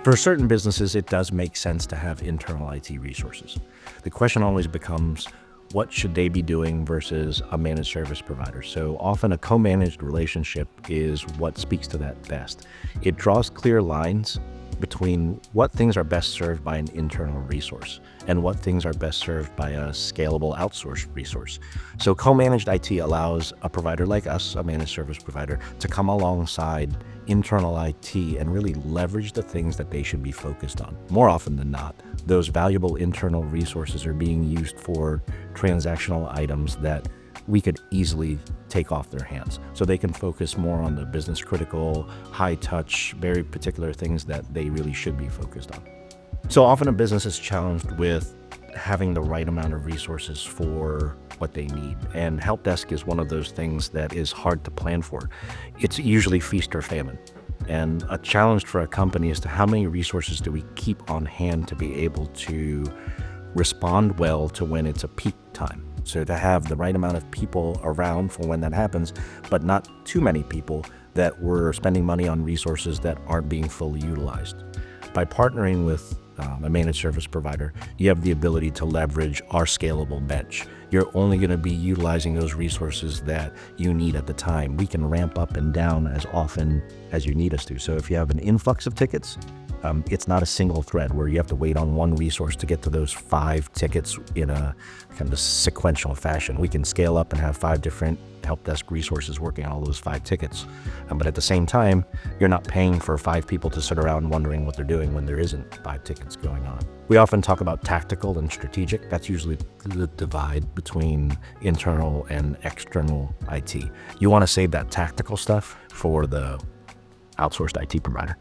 For certain businesses, it does make sense to have internal IT resources. The question always becomes, what should they be doing versus a managed service provider? So often a co-managed relationship is what speaks to that best. It draws clear lines between what things are best served by an internal resource and what things are best served by a scalable outsourced resource. So co-managed IT allows a provider like us, a managed service provider, to come alongside internal IT and really leverage the things that they should be focused on. More often than not, those valuable internal resources are being used for transactional items that we could easily take off their hands. So they can focus more on the business critical, high touch, very particular things that they really should be focused on. So often a business is challenged with having the right amount of resources for what they need. And Helpdesk is one of those things that is hard to plan for. It's usually feast or famine. And a challenge for a company as to how many resources do we keep on hand to be able to respond well to when it's a peak time. So to have the right amount of people around for when that happens, but not too many people that we're spending money on resources that aren't being fully utilized. By partnering with a managed service provider, you have the ability to leverage our scalable bench. You're only going to be utilizing those resources that you need at the time. We can ramp up and down as often as you need us to. So if you have an influx of tickets, it's not a single thread where you have to wait on one resource to get to those 5 tickets in a kind of sequential fashion. We can scale up and have 5 different Helpdesk resources working on all those 5 tickets. But at the same time, you're not paying for 5 people to sit around wondering what they're doing when there isn't 5 tickets going on. We often talk about tactical and strategic. That's usually the divide between internal and external IT. You want to save that tactical stuff for the outsourced IT provider.